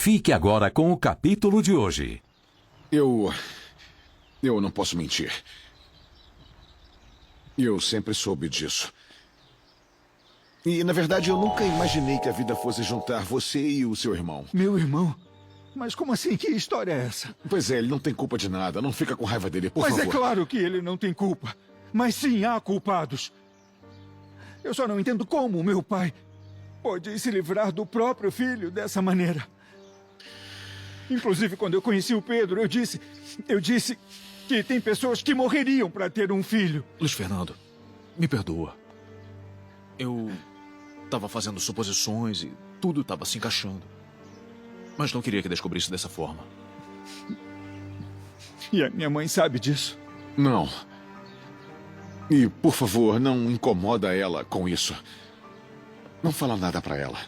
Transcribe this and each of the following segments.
Fique agora com o capítulo de hoje. Eu não posso mentir. Eu sempre soube disso. E, na verdade, eu nunca imaginei que a vida fosse juntar você e o seu irmão. Meu irmão? Mas como assim? Que história é essa? Pois é, ele não tem culpa de nada. Não fica com raiva dele, por Mas favor. é claro que ele não tem culpa. Mas sim, há culpados. Eu só não entendo como o meu pai pode se livrar do próprio filho dessa maneira. Inclusive, quando eu conheci o Pedro, eu disse que tem pessoas que morreriam para ter um filho. Luiz Fernando, me perdoa. Eu estava fazendo suposições e tudo estava se encaixando. Mas não queria que descobrisse dessa forma. E a minha mãe sabe disso. Não. E, por favor, não incomoda ela com isso. Não fala nada pra ela.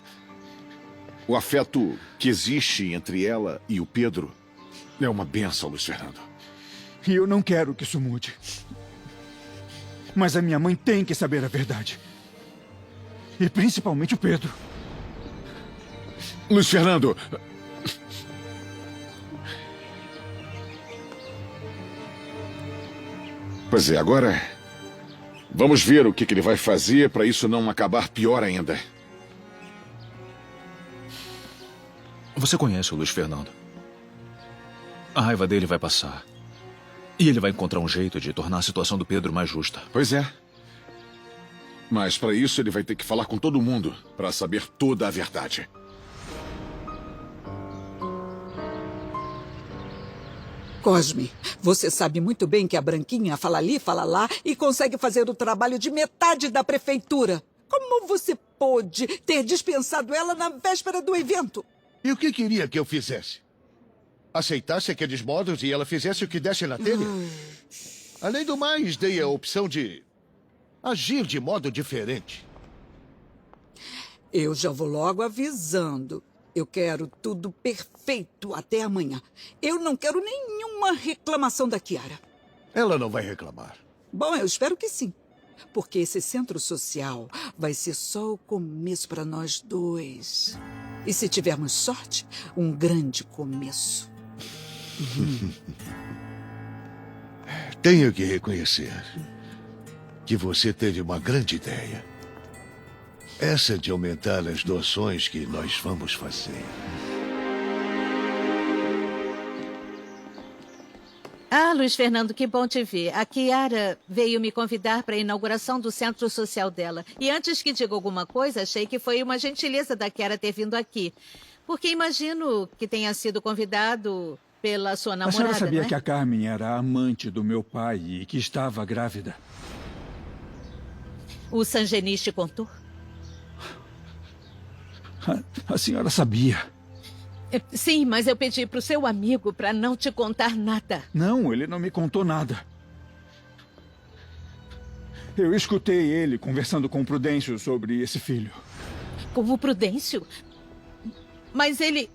O afeto que existe entre ela e o Pedro é uma bênção, Luiz Fernando. E eu não quero que isso mude. Mas a minha mãe tem que saber a verdade. E principalmente o Pedro. Luiz Fernando! Pois é, agora vamos ver o que ele vai fazer para isso não acabar pior ainda. Você conhece o Luiz Fernando. A raiva dele vai passar. E ele vai encontrar um jeito de tornar a situação do Pedro mais justa. Pois é. Mas para isso ele vai ter que falar com todo mundo para saber toda a verdade. Cosme, você sabe muito bem que a Branquinha fala ali, fala lá e consegue fazer o trabalho de metade da prefeitura. Como você pôde ter dispensado ela na véspera do evento? E o que queria que eu fizesse? Aceitasse aqueles modos e ela fizesse o que desse na telha? Além do mais, dei a opção de agir de modo diferente. Eu já vou logo avisando. Eu quero tudo perfeito até amanhã. Eu não quero nenhuma reclamação da Kiara. Ela não vai reclamar. Bom, eu espero que sim. Porque esse centro social vai ser só o começo para nós dois. E se tivermos sorte, um grande começo. Tenho que reconhecer que você teve uma grande ideia. Essa de aumentar as doações que nós vamos fazer. Ah, Luiz Fernando, que bom te ver. A Kiara veio me convidar para a inauguração do centro social dela. E antes que diga alguma coisa, achei que foi uma gentileza da Kiara ter vindo aqui. Porque imagino que tenha sido convidado pela sua namorada, A senhora sabia não é? que a Carmen era a amante do meu pai e que estava grávida? O Sangenis te contou? A senhora sabia. Sim, mas eu pedi para o seu amigo para não te contar nada. Não, ele não me contou nada. Eu escutei ele conversando com o Prudêncio sobre esse filho. Com o Prudêncio? Mas ele...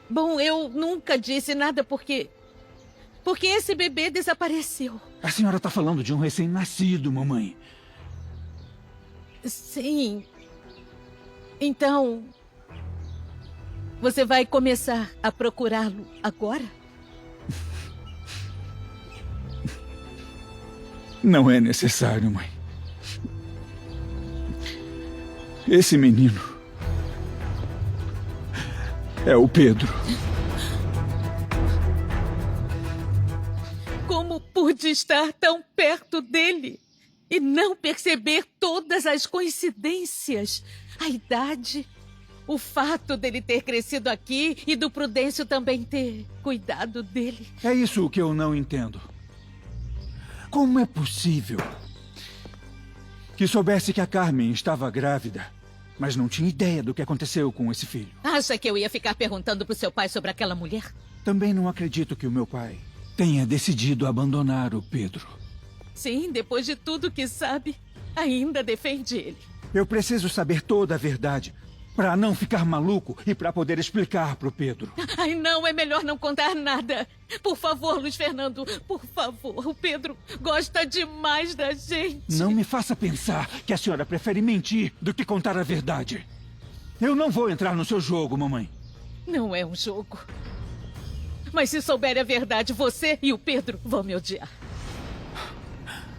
Bom, eu nunca disse nada porque esse bebê desapareceu. A senhora está falando de um recém-nascido, mamãe. Sim. Então, você vai começar a procurá-lo agora? Não é necessário, mãe. Esse menino é o Pedro. Como pude estar tão perto dele e não perceber todas as coincidências? A idade, o fato dele ter crescido aqui e do Prudêncio também ter cuidado dele. É isso que eu não entendo. Como é possível que soubesse que a Carmen estava grávida, mas não tinha ideia do que aconteceu com esse filho? Acha que eu ia ficar perguntando pro seu pai sobre aquela mulher? Também não acredito que o meu pai tenha decidido abandonar o Pedro. Sim, depois de tudo que sabe, ainda defende ele. Eu preciso saber toda a verdade para não ficar maluco e para poder explicar pro Pedro. Ai, não, é melhor não contar nada. Por favor, Luiz Fernando, por favor. O Pedro gosta demais da gente. Não me faça pensar que a senhora prefere mentir do que contar a verdade. Eu não vou entrar no seu jogo, mamãe. Não é um jogo. Mas se souber a verdade, você e o Pedro vão me odiar.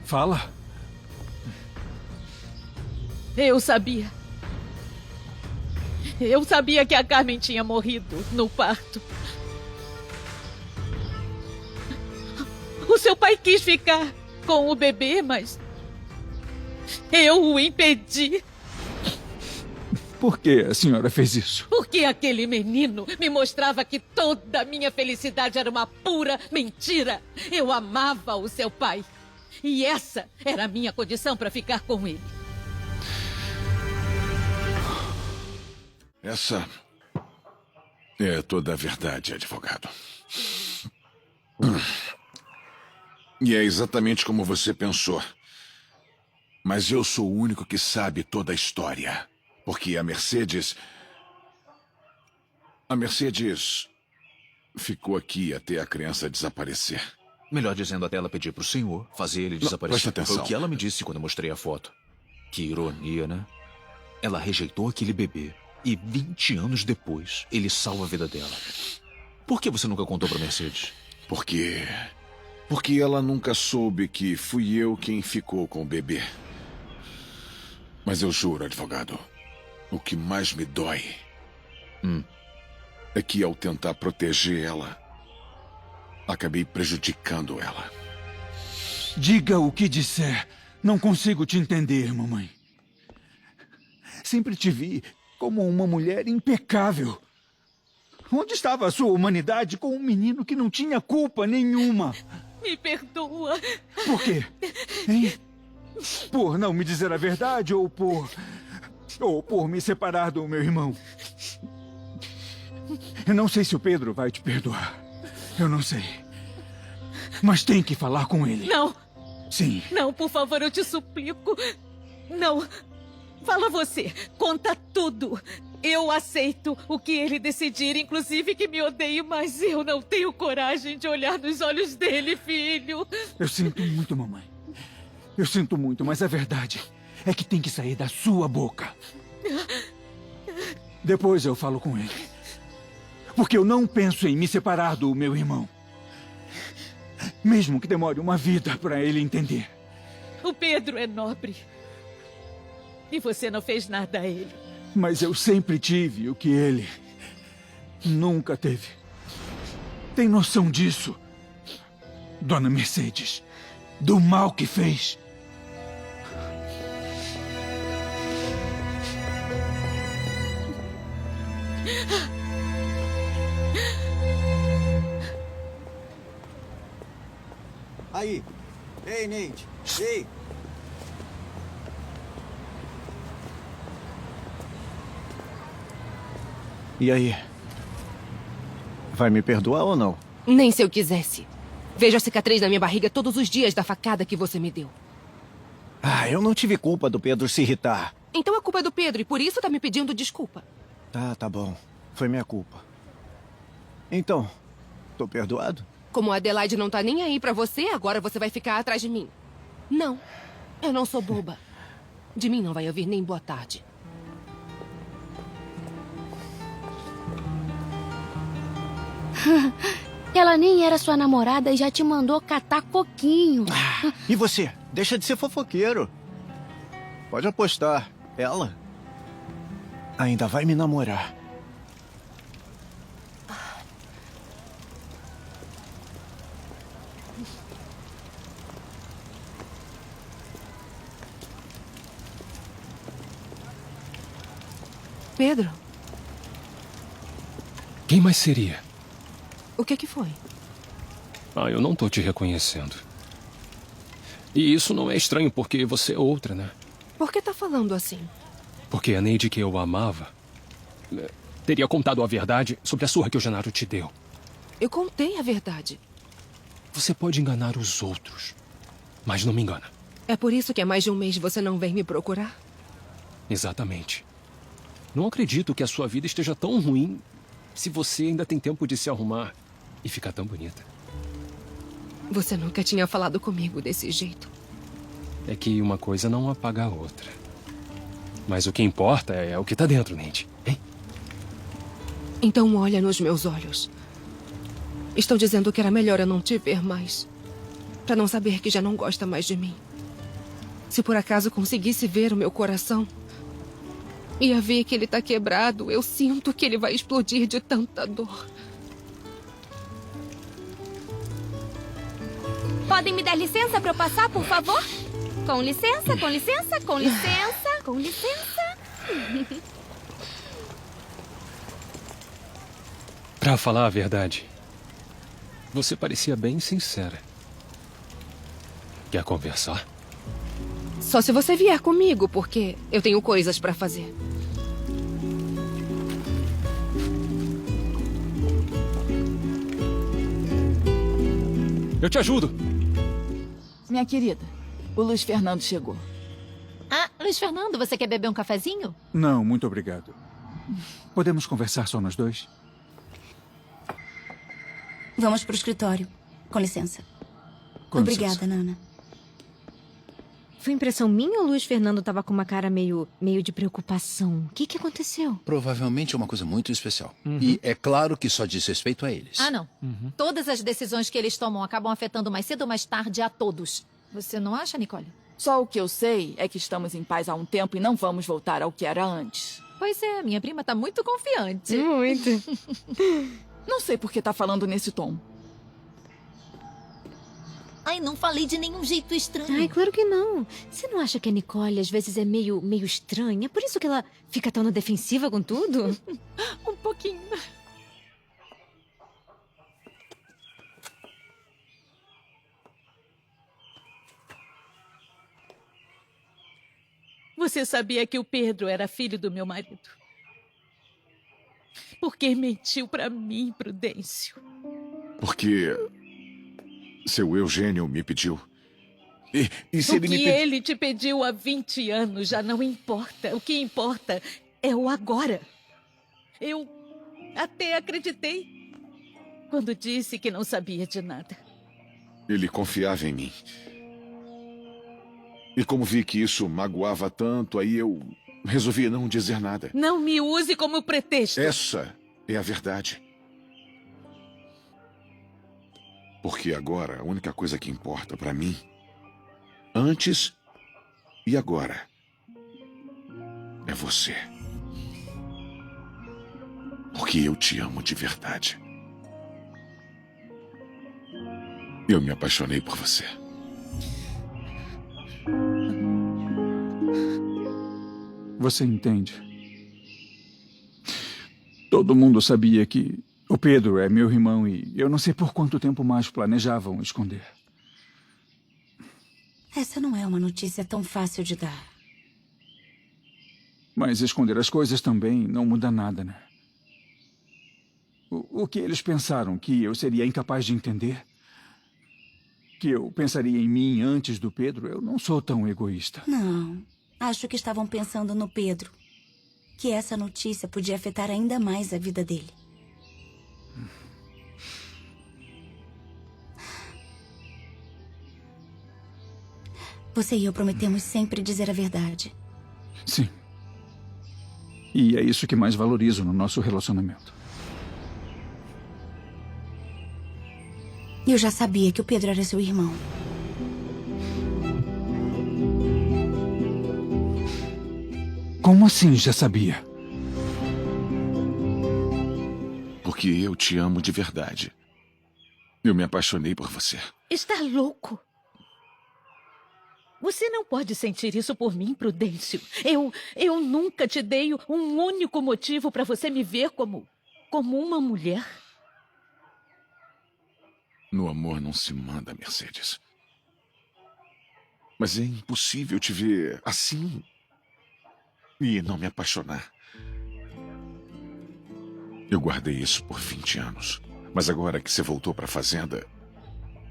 Fala. Eu sabia. Eu sabia que a Carmen tinha morrido no parto. O seu pai quis ficar com o bebê, mas eu o impedi. Por que a senhora fez isso? Porque aquele menino me mostrava que toda a minha felicidade era uma pura mentira. Eu amava o seu pai. E essa era a minha condição para ficar com ele. Essa é toda a verdade, advogado. E é exatamente como você pensou. Mas eu sou o único que sabe toda a história. Porque a Mercedes ficou aqui até a criança desaparecer. Melhor dizendo, até ela pedir pro senhor fazer ele desaparecer. presta atenção. Foi o que ela me disse quando eu mostrei a foto. Que ironia, né? Ela rejeitou aquele bebê. E 20 anos depois, ele salva a vida dela. Por que você nunca contou pra Mercedes? Porque ela nunca soube que fui eu quem ficou com o bebê. Mas eu juro, advogado, o que mais me dói é que ao tentar proteger ela, acabei prejudicando ela. Diga o que disser. Não consigo te entender, mamãe. Sempre te vi como uma mulher impecável. Onde estava a sua humanidade com um menino que não tinha culpa nenhuma? Me perdoa. Por quê? Hein? Por não me dizer a verdade ou por me separar do meu irmão? Eu não sei se o Pedro vai te perdoar. Eu não sei. Mas tem que falar com ele. Não. Sim. Não, por favor, eu te suplico. Não. Fala você. Conta tudo. Eu aceito o que ele decidir, inclusive que me odeie, mas eu não tenho coragem de olhar nos olhos dele, filho. Eu sinto muito, mamãe. Eu sinto muito, mas a verdade é que tem que sair da sua boca. Depois eu falo com ele. Porque eu não penso em me separar do meu irmão. Mesmo que demore uma vida para ele entender. O Pedro é nobre. E você não fez nada a ele. Mas eu sempre tive o que ele nunca teve. Tem noção disso, Dona Mercedes? Do mal que fez? Aí. Ei, Nate. Ei. E aí? Vai me perdoar ou não? Nem se eu quisesse. Vejo a cicatriz na minha barriga todos os dias da facada que você me deu. Ah, eu não tive culpa do Pedro se irritar. Então a culpa é do Pedro e por isso tá me pedindo desculpa. Tá bom. Foi minha culpa. Então, tô perdoado? Como a Adelaide não tá nem aí pra você, agora você vai ficar atrás de mim. Não, eu não sou boba. De mim não vai ouvir nem boa tarde. Ela nem era sua namorada e já te mandou catar coquinho. E você? Deixa de ser fofoqueiro. Pode apostar. Ela ainda vai me namorar. Pedro, Quem mais seria? o que foi? Eu não tô te reconhecendo. E isso não é estranho porque você é outra, né? Por que tá falando assim? Porque a Neide que eu amava teria contado a verdade sobre a surra que o Genaro te deu. Eu contei a verdade. Você pode enganar os outros, mas não me engana. É por isso que há mais de um mês você não vem me procurar? Exatamente. Não acredito que a sua vida esteja tão ruim se você ainda tem tempo de se arrumar e ficar tão bonita. Você nunca tinha falado comigo desse jeito. É que uma coisa não apaga a outra. Mas o que importa é o que tá dentro, Nate. Hein? Então olha nos meus olhos. Estão dizendo que era melhor eu não te ver mais. Pra não saber que já não gosta mais de mim. Se por acaso conseguisse ver o meu coração, ia ver que ele tá quebrado. Eu sinto que ele vai explodir de tanta dor. Podem me dar licença para eu passar, por favor? Com licença, com licença, com licença, com licença. Pra falar a verdade, você parecia bem sincera. Quer conversar? Só se você vier comigo, porque eu tenho coisas pra fazer. Eu te ajudo. Minha querida, o Luiz Fernando chegou. Ah, Luiz Fernando, você quer beber um cafezinho? Não, muito obrigado. Podemos conversar só nós dois? Vamos pro escritório. Com licença. Com Obrigada, licença. Nana. Foi impressão minha ou o Luiz Fernando tava com uma cara meio de preocupação? O que aconteceu? Provavelmente é uma coisa muito especial. E é claro que só diz respeito a eles. Ah, não. Todas as decisões que eles tomam acabam afetando mais cedo ou mais tarde a todos. Você não acha, Nicole? Só o que eu sei é que estamos em paz há um tempo e não vamos voltar ao que era antes. Pois é, minha prima tá muito confiante. Muito. Não sei por que tá falando nesse tom. Ai, não falei de nenhum jeito estranho. Ai, claro que não. Você não acha que a Nicole às vezes é meio estranha? É por isso que ela fica tão na defensiva com tudo? Um pouquinho. Você sabia que o Pedro era filho do meu marido? Por que mentiu pra mim, Prudêncio? Porque seu Eugênio me pediu. E se O ele que me pediu... ele te pediu há 20 anos já não importa. O que importa é o agora. Eu até acreditei quando disse que não sabia de nada. Ele confiava em mim. E como vi que isso magoava tanto, aí eu resolvi não dizer nada. Não me use como pretexto. Essa é a verdade. Porque agora a única coisa que importa pra mim, antes e agora, é você. Porque eu te amo de verdade. Eu me apaixonei por você. Você entende? Todo mundo sabia que o Pedro é meu irmão e eu não sei por quanto tempo mais planejavam esconder. Essa não é uma notícia tão fácil de dar. Mas esconder as coisas também não muda nada, né? O que eles pensaram? Que eu seria incapaz de entender? Que eu pensaria em mim antes do Pedro? Eu não sou tão egoísta. Não. Acho que estavam pensando no Pedro. Que essa notícia podia afetar ainda mais a vida dele. Você e eu prometemos sempre dizer a verdade. Sim. E é isso que mais valorizo no nosso relacionamento. Eu já sabia que o Pedro era seu irmão. Como assim já sabia? Porque eu te amo de verdade. Eu me apaixonei por você. Está louco? Você não pode sentir isso por mim, Prudêncio. Eu nunca te dei um único motivo para você me ver como uma mulher. No amor não se manda, Mercedes. Mas é impossível te ver assim e não me apaixonar. Eu guardei isso por 20 anos. Mas agora que você voltou para a fazenda,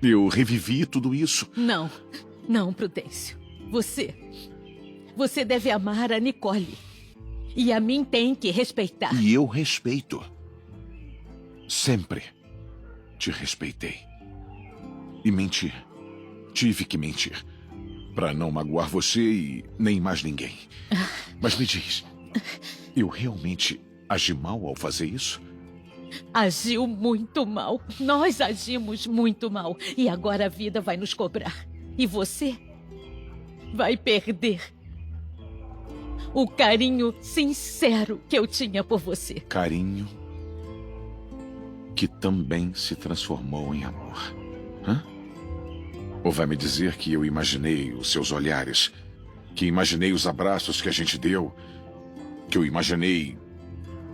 eu revivi tudo isso. Não, Prudêncio. Você deve amar a Nicole. E a mim tem que respeitar. E eu respeito. Sempre te respeitei. E mentir. Tive que mentir. Pra não magoar você e nem mais ninguém. Mas me diz, eu realmente agi mal ao fazer isso? Agiu muito mal. Nós agimos muito mal. E agora a vida vai nos cobrar. E você vai perder o carinho sincero que eu tinha por você. Carinho que também se transformou em amor. Hã? Ou vai me dizer que eu imaginei os seus olhares, que imaginei os abraços que a gente deu, que eu imaginei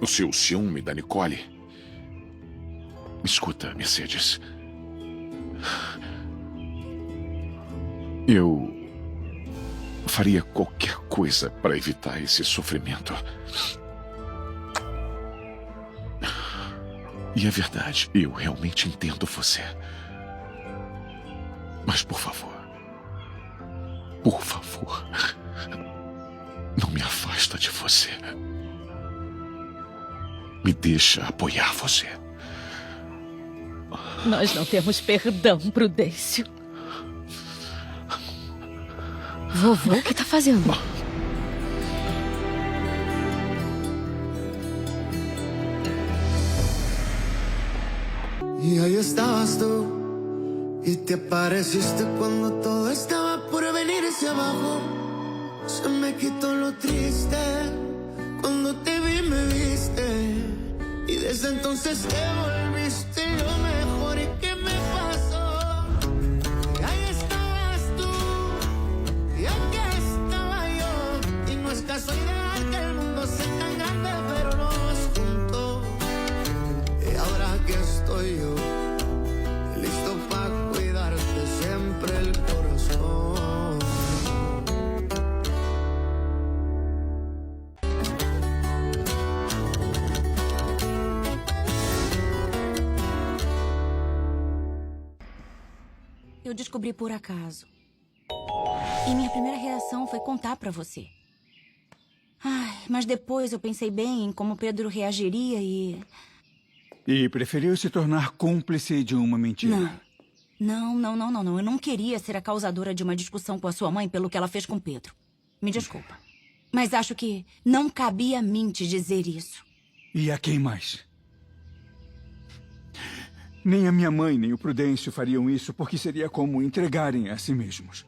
o seu ciúme da Nicole? Escuta, Mercedes. Eu faria qualquer coisa para evitar esse sofrimento. E é verdade, eu realmente entendo você. Mas por favor, não me afasta de você. Me deixa apoiar você. Nós não temos perdão, Prudêncio. Vovô, o que tá fazendo? Y ahí estabas tú, y te apareciste cuando todo estaba por venirse abajo. Se me quitó lo triste, cuando te vi me viste, y desde entonces te volviste lo mejor. ¿Y qué me pasó? Y ahí estabas tú, y aquí estaba yo, y no es casualidad que el mundo sea tan grande, pero nos juntó. Y ahora que estoy yo, listo para cuidarte siempre el corazón. Eu descobri por acaso. E minha primeira reação foi contar pra você. Ai, mas depois eu pensei bem em como Pedro reagiria e... E preferiu se tornar cúmplice de uma mentira. Não. Eu não queria ser a causadora de uma discussão com a sua mãe pelo que ela fez com Pedro. Me desculpa. Mas acho que não cabia a mim te dizer isso. E a quem mais? Nem a minha mãe, nem o Prudêncio fariam isso porque seria como entregarem a si mesmos.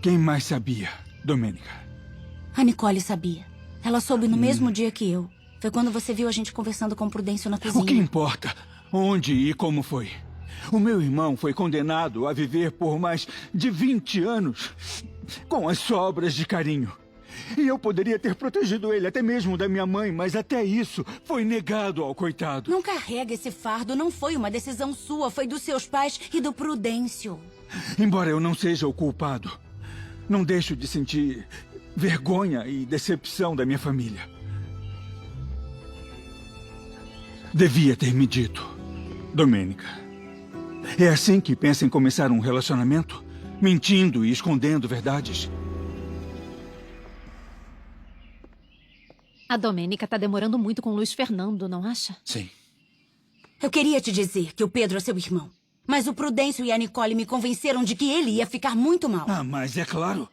Quem mais sabia, Domênica? A Nicole sabia. Ela soube no mesmo dia que eu. Foi quando você viu a gente conversando com o Prudêncio na cozinha. O que importa? Onde e como foi? O meu irmão foi condenado a viver por mais de 20 anos com as sobras de carinho. E eu poderia ter protegido ele, até mesmo da minha mãe, mas até isso foi negado ao coitado. Não carrega esse fardo. Não foi uma decisão sua. Foi dos seus pais e do Prudêncio. Embora eu não seja o culpado, não deixo de sentir vergonha e decepção da minha família. Devia ter me dito, Domênica. É assim que pensa em começar um relacionamento? Mentindo e escondendo verdades? A Domênica tá demorando muito com o Luiz Fernando, não acha? Sim. Eu queria te dizer que o Pedro é seu irmão. Mas o Prudêncio e a Nicole me convenceram de que ele ia ficar muito mal. Ah, mas é claro.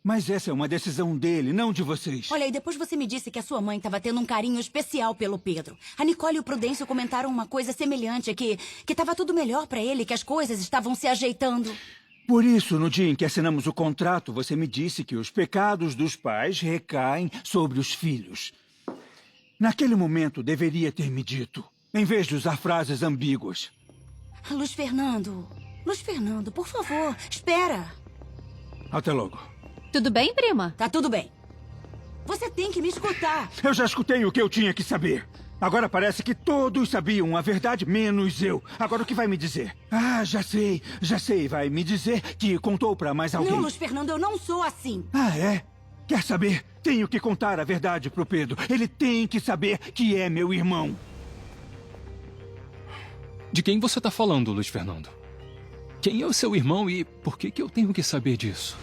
Mas essa é uma decisão dele, não de vocês. Olha, e depois você me disse que a sua mãe estava tendo um carinho especial pelo Pedro. A Nicole e o Prudêncio comentaram uma coisa semelhante, que estava tudo melhor para ele, que as coisas estavam se ajeitando. Por isso, no dia em que assinamos o contrato, você me disse que os pecados dos pais recaem sobre os filhos. Naquele momento, deveria ter me dito, em vez de usar frases ambíguas. Luiz Fernando, por favor, espera. Até logo. Tudo bem, prima? Tá tudo bem. Você tem que me escutar. Eu já escutei o que eu tinha que saber. Agora parece que todos sabiam a verdade, menos eu. Agora o que vai me dizer? Ah, já sei. Vai me dizer que contou pra mais alguém. Não, Luiz Fernando, eu não sou assim. Ah, é? Quer saber? Tenho que contar a verdade pro Pedro. Ele tem que saber que é meu irmão. De quem você tá falando, Luiz Fernando? Quem é o seu irmão e por que eu tenho que saber disso?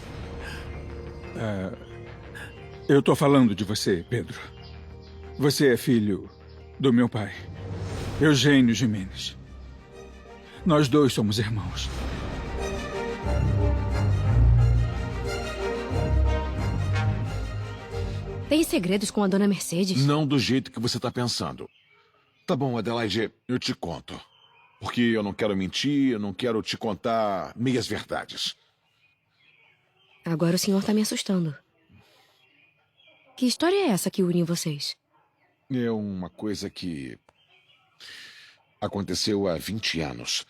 Eu tô falando de você, Pedro. Você é filho do meu pai, Eugênio Gimenez. Nós dois somos irmãos. Tem segredos com a dona Mercedes? Não do jeito que você tá pensando. Tá bom, Adelaide, eu te conto. Porque eu não quero mentir, eu não quero te contar meias verdades. Agora o senhor tá me assustando. Que história é essa que une vocês? É uma coisa que aconteceu há 20 anos.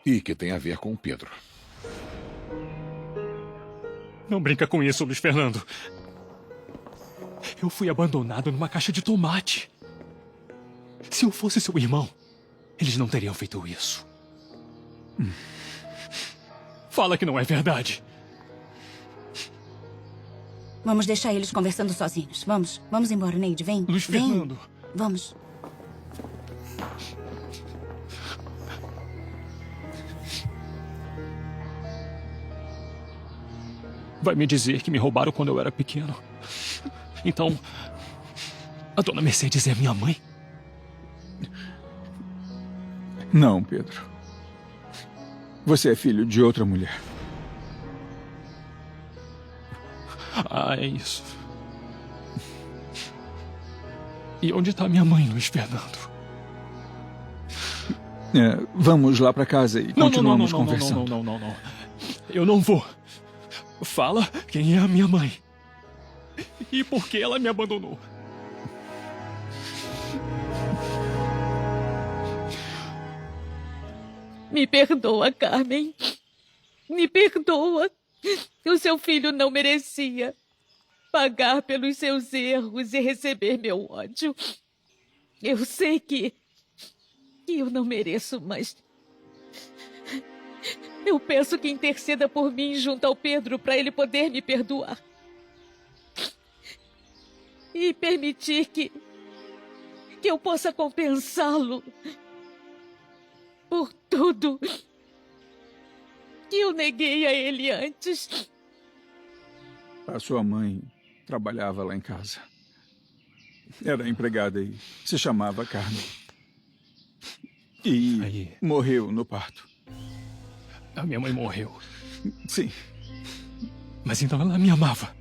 E que tem a ver com o Pedro. Não brinca com isso, Luiz Fernando. Eu fui abandonado numa caixa de tomate. Se eu fosse seu irmão, eles não teriam feito isso. Fala que não é verdade. Vamos deixar eles conversando sozinhos. Vamos embora, Neide. Vem. Luiz Fernando. Vamos. Vai me dizer que me roubaram quando eu era pequeno. Então, a dona Mercedes é minha mãe? Não, Pedro. Você é filho de outra mulher. Ah, é isso. E onde está minha mãe, Luiz Fernando? Vamos lá para casa e continuamos conversando. Não. Eu não vou. Fala quem é a minha mãe. E por que ela me abandonou. Me perdoa, Carmen. Me perdoa. O seu filho não merecia pagar pelos seus erros e receber meu ódio. Eu sei que eu não mereço, mas eu peço que interceda por mim junto ao Pedro para ele poder me perdoar. E permitir que eu possa compensá-lo por tudo que eu neguei a ele antes. A sua mãe trabalhava lá em casa. Era empregada e se chamava Carmen. E morreu no parto. A minha mãe morreu. Sim. Mas então ela me amava.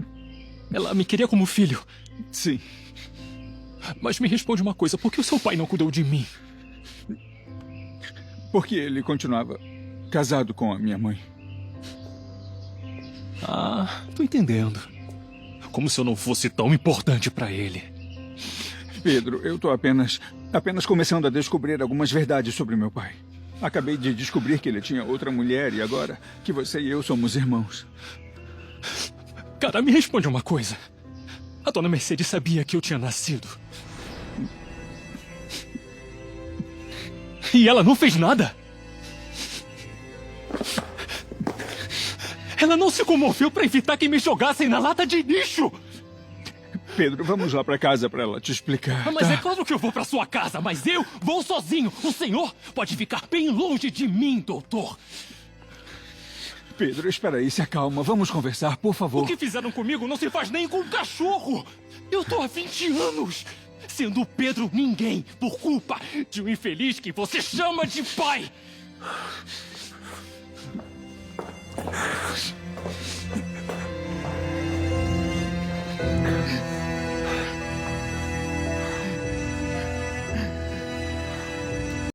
Ela me queria como filho. Sim. Mas me responde uma coisa, por que o seu pai não cuidou de mim? Porque ele continuava casado com a minha mãe. Ah, tô entendendo. Como se eu não fosse tão importante pra ele. Pedro, eu tô apenas começando a descobrir algumas verdades sobre meu pai. Acabei de descobrir que ele tinha outra mulher e agora que você e eu somos irmãos. Cara, me responde uma coisa. A dona Mercedes sabia que eu tinha nascido. E ela não fez nada? Ela não se comoveu para evitar que me jogassem na lata de lixo? Pedro, vamos lá para casa para ela te explicar. Mas tá? é claro que eu vou para sua casa, mas eu vou sozinho. O senhor pode ficar bem longe de mim, doutor. Pedro, espera aí, se acalma. Vamos conversar, por favor. O que fizeram comigo não se faz nem com um cachorro. Eu tô há 20 anos sendo o Pedro ninguém por culpa de um infeliz que você chama de pai.